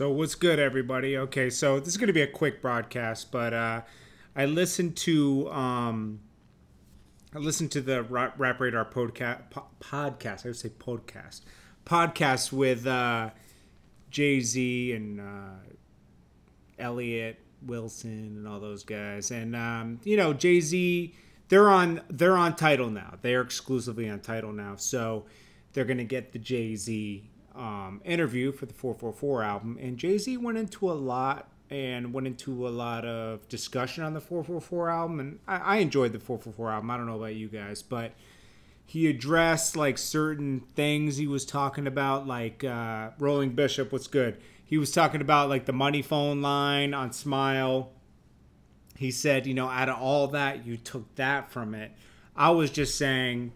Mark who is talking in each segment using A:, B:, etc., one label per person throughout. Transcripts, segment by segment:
A: So what's good, everybody? Okay, so this is going to be a quick broadcast, but I listened to the Rap Radar podcast. I would say podcast with Jay Z and Elliot Wilson and all those guys, and Jay Z. They're on Title now. They are exclusively on Title now, so they're going to get the Jay Z interview for the 444 album, and Jay-Z went into a lot of discussion on the 444 album, and I enjoyed the 444 album. I don't know about you guys, but he addressed like certain things he was talking about, like Rolling Bishop. What's good? He was talking about like the money phone line on Smile. He said, out of all that, you took that from it. I was just saying,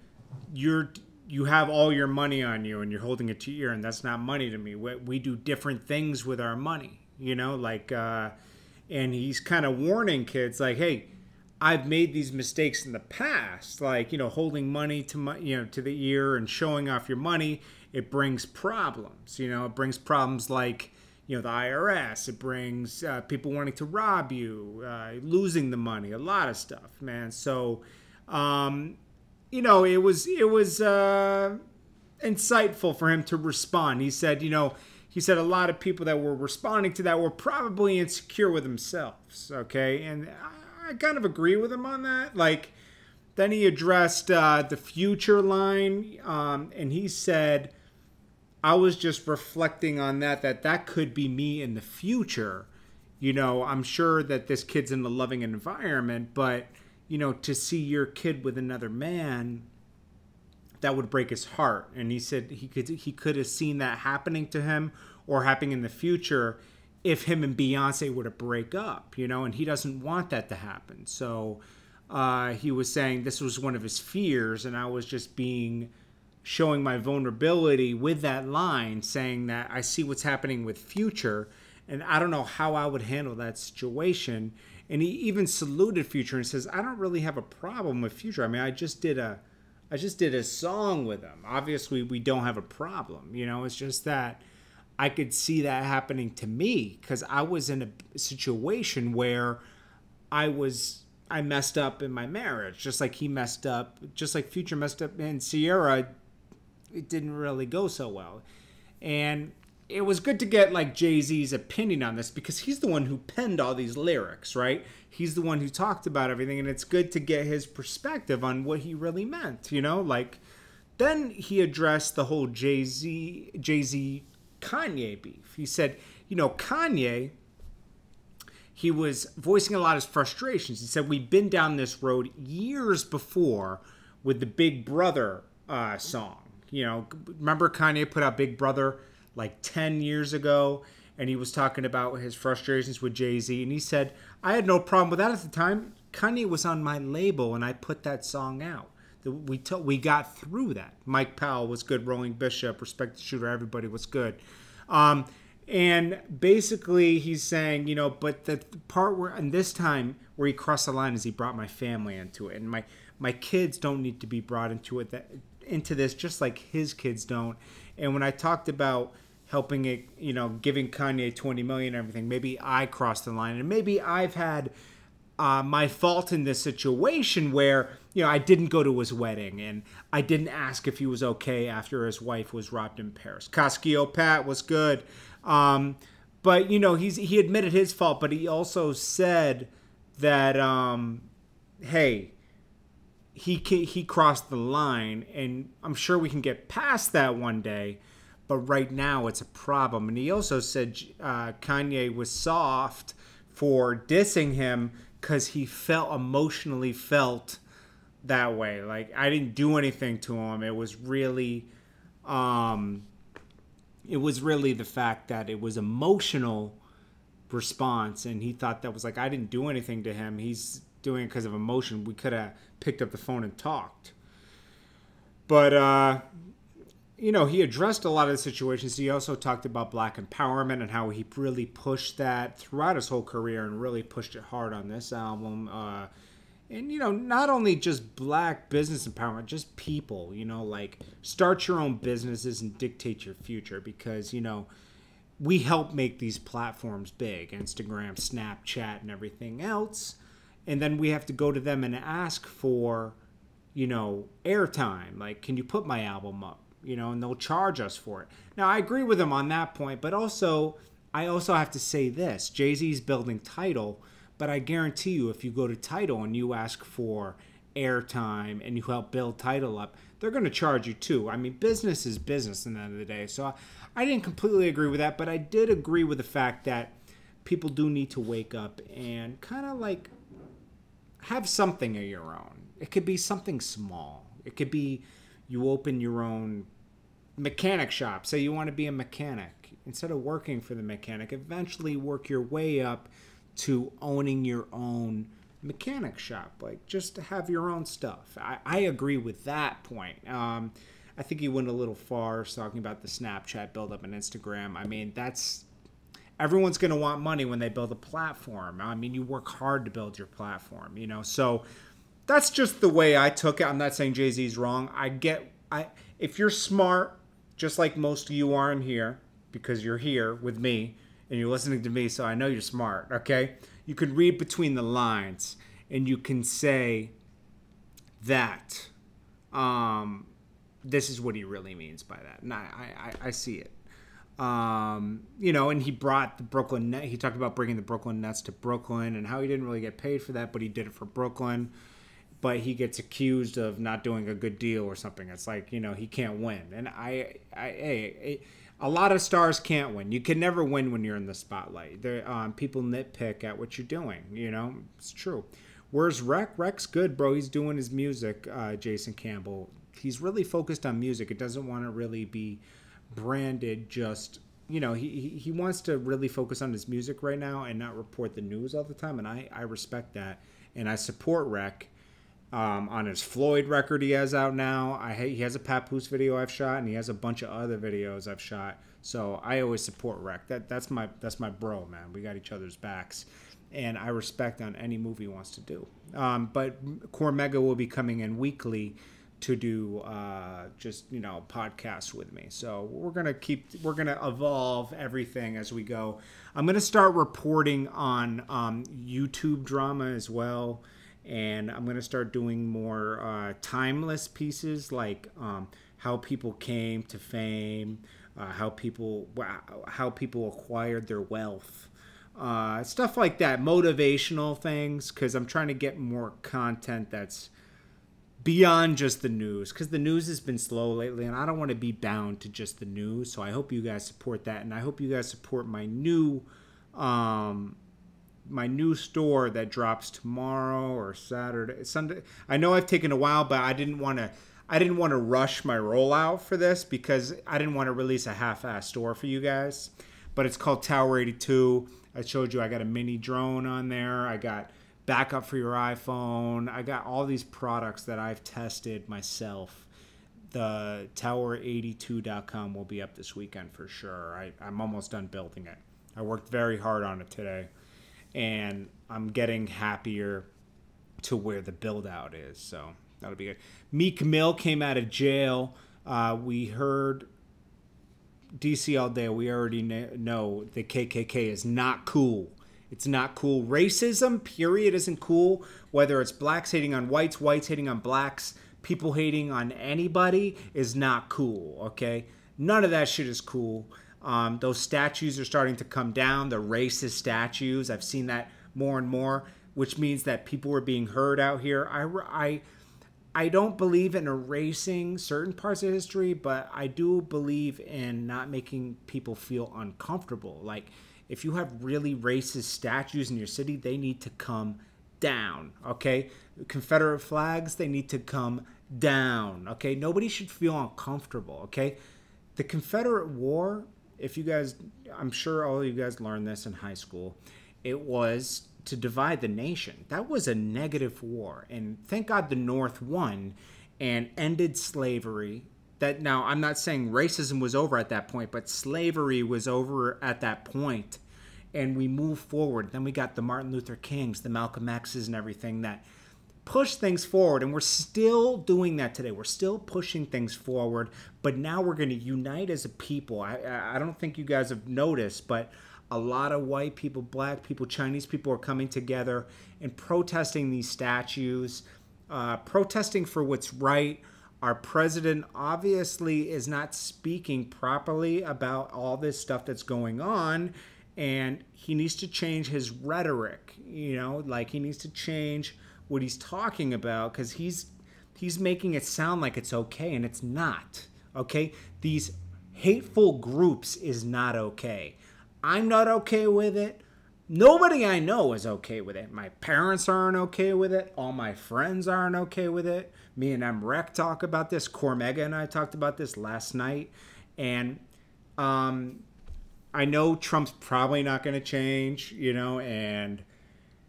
A: you have all your money on you and you're holding it to your ear, and that's not money to me. We do different things with our money, and he's kind of warning kids like, hey, I've made these mistakes in the past, like, holding money to the ear and showing off your money. It brings problems, it brings problems like, the IRS. It brings people wanting to rob you, losing the money, a lot of stuff, man. So, it was insightful for him to respond. He said, a lot of people that were responding to that were probably insecure with themselves. Okay. And I kind of agree with him on that. Like, then he addressed the Future line. And he said, I was just reflecting on that could be me in the future. I'm sure that this kid's in a loving environment, but to see your kid with another man, that would break his heart. And he said he could have seen that happening to him or happening in the future if him and Beyonce were to break up, and he doesn't want that to happen. So he was saying this was one of his fears, and I was just showing my vulnerability with that line, saying that I see what's happening with Future, and I don't know how I would handle that situation. And he even saluted Future and says, I don't really have a problem with Future. I mean, I just did a song with him. Obviously, we don't have a problem. It's just that I could see that happening to me because I was in a situation where I messed up in my marriage, just like he messed up, just like Future messed up in Sierra. It didn't really go so well. And it was good to get like Jay-Z's opinion on this because he's the one who penned all these lyrics, right? He's the one who talked about everything, and it's good to get his perspective on what he really meant, Then he addressed the whole Jay-Z Kanye beef. He said, Kanye, he was voicing a lot of his frustrations. He said, we've been down this road years before with the Big Brother song. Remember Kanye put out Big Brother like 10 years ago, and he was talking about his frustrations with Jay-Z, and he said, I had no problem with that at the time. Kanye was on my label, and I put that song out. We got through that. Mike Powell was good. Rolling Bishop, Respect the Shooter, everybody was good. And basically he's saying, but the part where, and this time where he crossed the line is he brought my family into it. And my kids don't need to be brought into this just like his kids don't. And when I talked about helping it, giving Kanye 20 million and everything, maybe I crossed the line, and maybe I've had my fault in this situation where, I didn't go to his wedding and I didn't ask if he was okay after his wife was robbed in Paris. Casquillo Pat was good. But, he admitted his fault, but he also said that, hey, he crossed the line, and I'm sure we can get past that one day, but right now it's a problem. And he also said Kanye was soft for dissing him because he emotionally felt that way. Like, I didn't do anything to him. It was really the fact that it was emotional response, and he thought that was like, I didn't do anything to him. He's doing it because of emotion. We could have picked up the phone and talked. But he addressed a lot of the situations. He also talked about black empowerment and how he really pushed that throughout his whole career and really pushed it hard on this album. And, not only just black business empowerment, just people, like start your own businesses and dictate your future because, we help make these platforms big, Instagram, Snapchat, and everything else. And then we have to go to them and ask for, airtime. Like, can you put my album up? And they'll charge us for it. Now, I agree with them on that point, but I also have to say this. Jay-Z's building Tidal, but I guarantee you if you go to Tidal and you ask for airtime and you help build Tidal up, they're going to charge you too. I mean, business is business at the end of the day. So I didn't completely agree with that, but I did agree with the fact that people do need to wake up and kind of like have something of your own. It could be something small. It could be you open your own mechanic shop. Say you want to be a mechanic. Instead of working for the mechanic, eventually work your way up to owning your own mechanic shop. Like, just to have your own stuff. I agree with that point. I think he went a little far talking about the Snapchat build-up and Instagram. I mean, everyone's going to want money when they build a platform. I mean, you work hard to build your platform, So that's just the way I took it. I'm not saying Jay-Z's wrong. If you're smart, just like most of you are in here, because you're here with me and you're listening to me, so I know you're smart, okay? You can read between the lines and you can say that this is what he really means by that. And I see it. And he brought the Brooklyn Nets. He talked about bringing the Brooklyn Nets to Brooklyn and how he didn't really get paid for that, but he did it for Brooklyn. But he gets accused of not doing a good deal or something. It's like, he can't win. And a lot of stars can't win. You can never win when you're in the spotlight. People nitpick at what you're doing, It's true. Where's Rec? Rec's good, bro. He's doing his music, Jason Campbell. He's really focused on music. It doesn't want to really be branded just, he wants to really focus on his music right now and not report the news all the time. And I respect that. And I support Rec. On his Floyd record he has out now. He has a Papoose video I've shot, and he has a bunch of other videos I've shot. So I always support Rec. That's my bro, man. We got each other's backs, and I respect on any move he wants to do. But Core Mega will be coming in weekly to do podcasts with me. So we're gonna evolve everything as we go. I'm gonna start reporting on YouTube drama as well. And I'm going to start doing more timeless pieces, like how people came to fame, how people acquired their wealth, stuff like that, motivational things, because I'm trying to get more content that's beyond just the news, because the news has been slow lately, and I don't want to be bound to just the news. So I hope you guys support that, and I hope you guys support my new store that drops tomorrow or Sunday. I know I've taken a while, but I didn't want to rush my rollout for this because I didn't want to release a half-ass store for you guys. But it's called Tower 82. I showed you I got a mini drone on there. I got backup for your iPhone. I got all these products that I've tested myself. The tower82.com will be up this weekend for sure. I'm almost done building it. I worked very hard on it today. And I'm getting happier to where the build out is. So that'll be good. Meek Mill came out of jail. We heard DC all day. We already know the KKK is not cool. It's not cool. Racism, period, isn't cool. Whether it's blacks hating on whites, whites hating on blacks, people hating on anybody is not cool, okay? None of that shit is cool. Those statues are starting to come down, the racist statues. I've seen that more and more, which means that people are being heard out here. I don't believe in erasing certain parts of history, but I do believe in not making people feel uncomfortable. Like, if you have really racist statues in your city, they need to come down, okay? Confederate flags, they need to come down, okay? Nobody should feel uncomfortable, okay? The Confederate War... I'm sure all of you guys learned this in high school. It was to divide the nation. That was a negative war. And thank God the North won and ended slavery. Now, I'm not saying racism was over at that point, but slavery was over at that point. And we moved forward. Then we got the Martin Luther Kings, the Malcolm X's and everything that push things forward, and we're still doing that today. We're still pushing things forward, but now we're going to unite as a people. I don't think you guys have noticed, but a lot of white people, black people, Chinese people are coming together and protesting these statues, protesting for what's right. Our president obviously is not speaking properly about all this stuff that's going on, and he needs to change his rhetoric. You know, like he needs to change what he's talking about, because he's making it sound like it's okay, and it's not. Okay, these hateful groups is not okay. I'm not okay with it. Nobody I know is okay with it. My parents aren't okay with it. All my friends aren't okay with it. Me and Emrek talk about this. Cormega and I talked about this last night. And I know Trump's probably not going to change, you know, and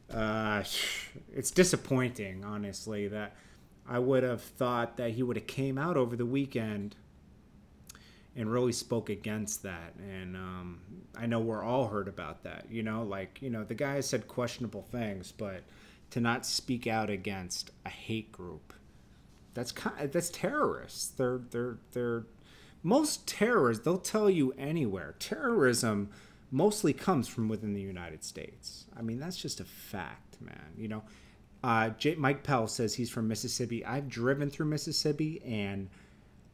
A: it's disappointing, honestly, that I would have thought that he would have came out over the weekend and really spoke against that. And I know we're all heard about that, you know, like, you know, the guy said questionable things, but to not speak out against a hate group, that's terrorists. They're most terrorists, they'll tell you anywhere. Terrorism mostly comes from within the United States. I mean, that's just a fact, man. You know, Mike Pell says he's from Mississippi. I've driven through Mississippi, and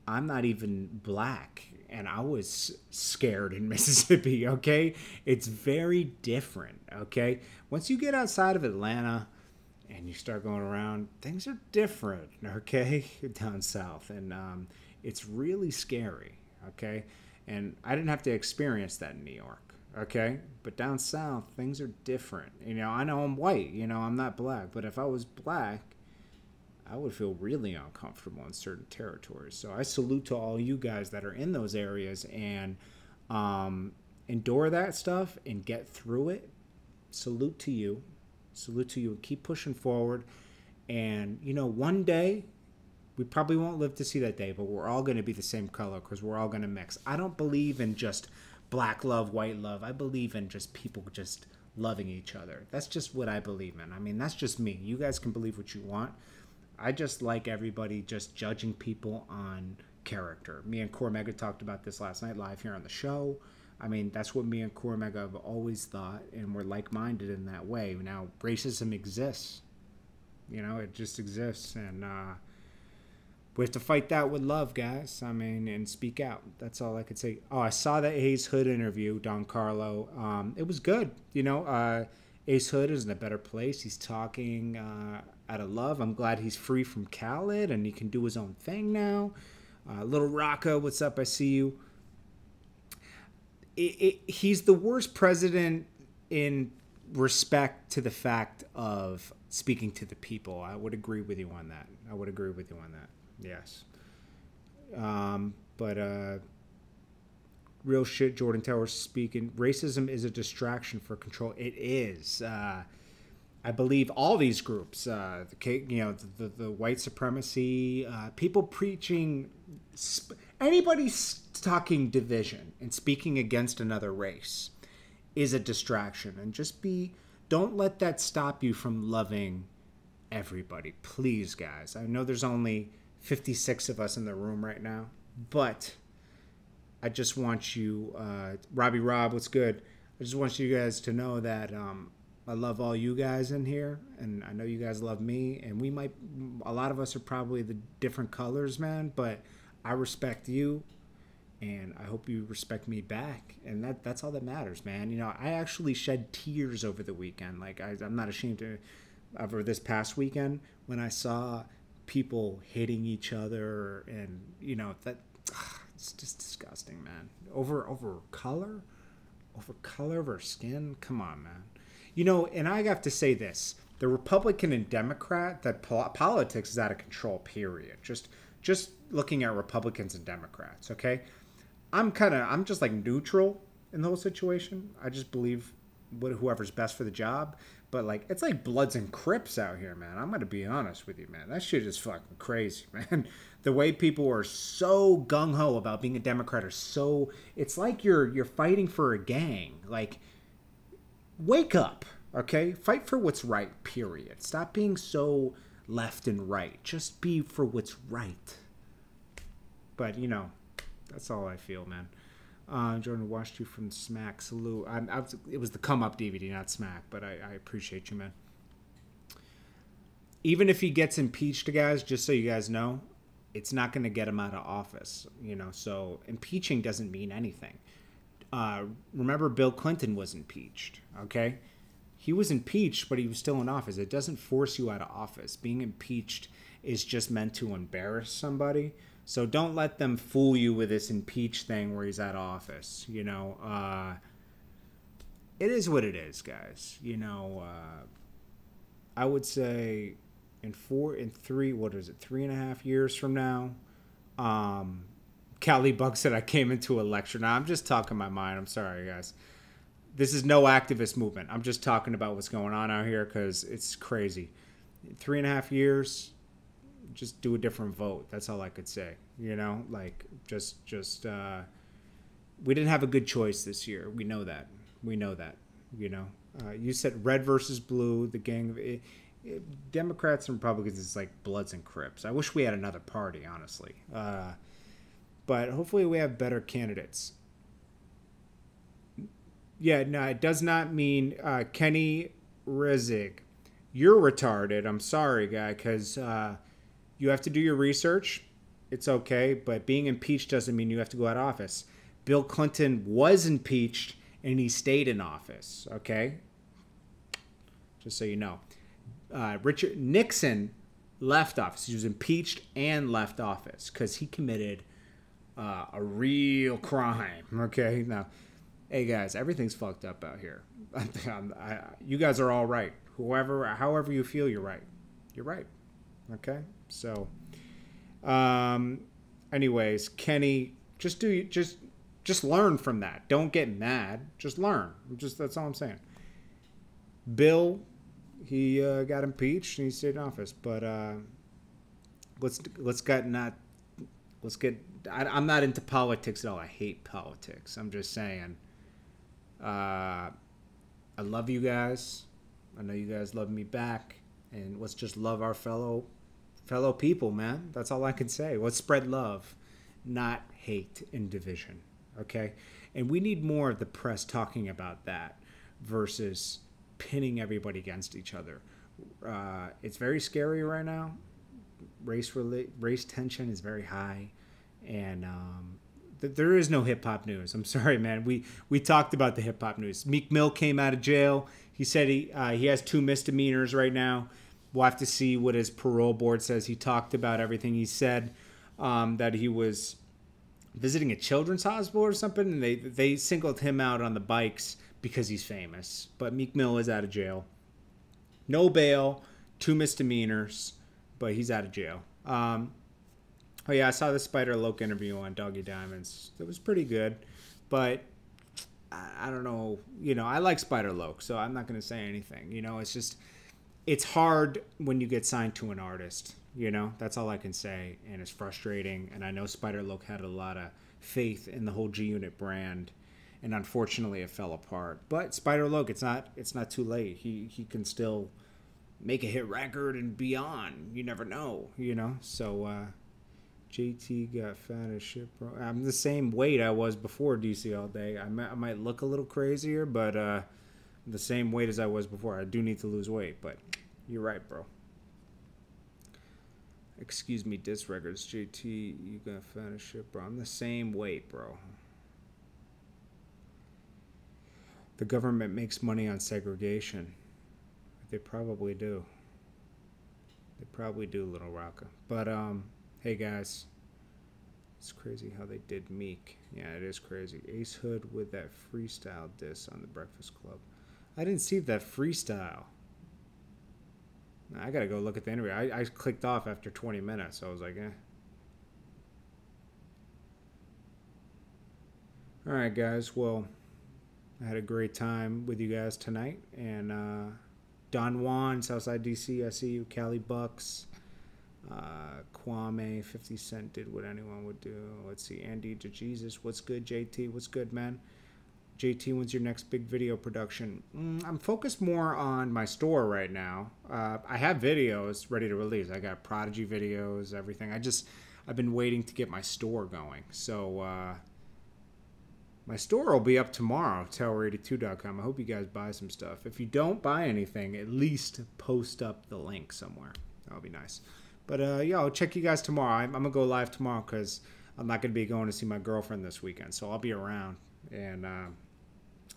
A: I'm not even black, and I was scared in Mississippi, okay? It's very different, okay? Once you get outside of Atlanta and you start going around, things are different, okay, down south, and it's really scary, okay? And I didn't have to experience that in New York, okay? But down south, things are different. You know, I know I'm white, you know, I'm not black, but if I was black, I would feel really uncomfortable in certain territories. So I salute to all you guys that are in those areas and endure that stuff and get through it. Salute to you. Salute to you, and keep pushing forward. And, you know, one day, we probably won't live to see that day, but we're all going to be the same color because we're all going to mix. I don't believe in just black love, white love. I believe in just people just loving each other. That's just what I believe in. I mean, that's just me. You guys can believe what you want. I just like everybody just judging people on character. Me and Cormega talked about this last night live here on the show. I mean, that's what me and Cormega have always thought, and we're like-minded in that way. Now, racism exists. You know, it just exists, and we have to fight that with love, guys. I mean, and speak out. That's all I could say. Oh, I saw the Ace Hood interview, Don Carlo. It was good. You know, Ace Hood is in a better place. He's talking out of love. I'm glad he's free from Khaled and he can do his own thing now. Little Rocco, what's up? I see you. He's the worst president in respect to the fact of speaking to the people. I would agree with you on that. Yes. But real shit, Jordan Towers speaking. Racism is a distraction for control. It is. I believe all these groups, the white supremacy, people preaching, anybody talking division and speaking against another race is a distraction. And don't let that stop you from loving everybody. Please, guys. I know there's only 56 of us in the room right now, but I just want you, Robbie Rob, what's good? I just want you guys to know that I love all you guys in here, and I know you guys love me, and a lot of us are probably the different colors, man, but I respect you, and I hope you respect me back, and that's all that matters, man. You know, I actually shed tears over the weekend. Like, I'm not ashamed to, over this past weekend, when I saw people hitting each other, and, you know, it's just disgusting, man. Over color? Over color of our skin? Come on, man. You know, and I have to say this. The Republican and Democrat, that politics is out of control, period. Just looking at Republicans and Democrats, okay? I'm just like neutral in the whole situation. I just believe whoever's best for the job. But, like, it's like Bloods and Crips out here, man. I'm going to be honest with you, man. That shit is fucking crazy, man. The way people are so gung-ho about being a Democrat it's like you're fighting for a gang. Like, wake up, okay? Fight for what's right, period. Stop being so, left and right. Just be for what's right. But, you know, that's all I feel, man. Jordan watched you from Smack. Salute. It was the Come Up DVD, not Smack, but I appreciate you, man. Even if he gets impeached, guys, just so you guys know, it's not going to get him out of office, you know. So impeaching doesn't mean anything. Remember, Bill Clinton was impeached, okay? He was impeached, but he was still in office. It doesn't force you out of office. Being impeached is just meant to embarrass somebody. So don't let them fool you with this impeach thing where he's out of office. You know, it is what it is, guys. You know, I would say in 3.5 years from now, Cali Buck said I came into a lecture. Now, I'm just talking my mind. I'm sorry, guys. This is no activist movement. I'm just talking about what's going on out here because it's crazy. 3.5 years, just do a different vote. That's all I could say. You know, like just we didn't have a good choice this year. We know that. We know that. You know, you said red versus blue. The gang of Democrats and Republicans is like Bloods and Crips. I wish we had another party, honestly. But hopefully we have better candidates. Yeah, no, it does not mean Kenny Rizik. You're retarded. I'm sorry, guy, because you have to do your research. It's okay, but being impeached doesn't mean you have to go out of office. Bill Clinton was impeached, and he stayed in office, okay? Just so you know. Richard Nixon left office. He was impeached and left office because he committed a real crime, okay? Now, hey, guys, everything's fucked up out here. You guys are all right. However you feel, you're right. You're right. Okay? So, anyways, Kenny, just learn from that. Don't get mad. Just learn. That's all I'm saying. Bill, he got impeached and he stayed in office. But I'm not into politics at all. I hate politics. I'm just saying. I love you guys. I know you guys love me back. And let's just love our fellow people, man. That's all I can say. Let's spread love, not hate and division. Okay? And we need more of the press talking about that versus pinning everybody against each other. It's very scary right now. Race tension is very high. And there is no hip-hop news. I'm sorry, man. We talked about the hip-hop news. Meek Mill came out of jail. He said he has 2 misdemeanors right now. We'll have to see what his parole board says. He talked about everything. He said that he was visiting a children's hospital or something, and they singled him out on the bikes because he's famous. But Meek Mill is out of jail. No bail, 2 misdemeanors, but he's out of jail. Oh, yeah, I saw the Spider Loke interview on Doggy Diamonds. It was pretty good, but I don't know. You know, I like Spider Loke, so I'm not going to say anything. You know, it's hard when you get signed to an artist. You know, that's all I can say, and it's frustrating. And I know Spider Loke had a lot of faith in the whole G Unit brand, and unfortunately it fell apart. But Spider Loke, it's not too late. He can still make a hit record and beyond. You never know, you know. So JT got fat as shit, bro. I'm the same weight I was before DC All Day. I might look a little crazier, but I'm the same weight as I was before. I do need to lose weight, but you're right, bro. Excuse me, disc records. JT, you got fat as shit, bro. I'm the same weight, bro. The government makes money on segregation. They probably do. They probably do, Little Rocka. But, hey, guys. It's crazy how they did Meek. Yeah, it is crazy. Ace Hood with that freestyle diss on the Breakfast Club. I didn't see that freestyle. I gotta go look at the interview. I clicked off after 20 minutes, so I was like, eh. Alright, guys. Well, I had a great time with you guys tonight. And Don Juan, Southside DC, I see you. Cali Bucks. Kwame, 50 Cent did what anyone would do. Let's see. Andy to Jesus. What's good, JT? What's good, man? JT, when's your next big video production? I'm focused more on my store right now. I have videos ready to release. I got Prodigy videos, everything. I've been waiting to get my store going. So my store will be up tomorrow, tower82.com. I hope you guys buy some stuff. If you don't buy anything, at least post up the link somewhere. That'll be nice. But yeah, I'll check you guys tomorrow. I'm going to go live tomorrow because I'm not going to be going to see my girlfriend this weekend. So I'll be around. And I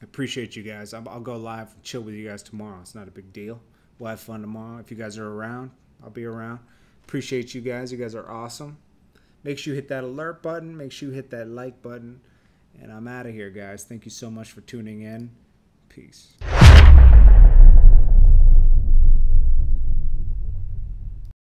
A: appreciate you guys. I'll go live and chill with you guys tomorrow. It's not a big deal. We'll have fun tomorrow. If you guys are around, I'll be around. Appreciate you guys. You guys are awesome. Make sure you hit that alert button. Make sure you hit that like button. And I'm out of here, guys. Thank you so much for tuning in. Peace.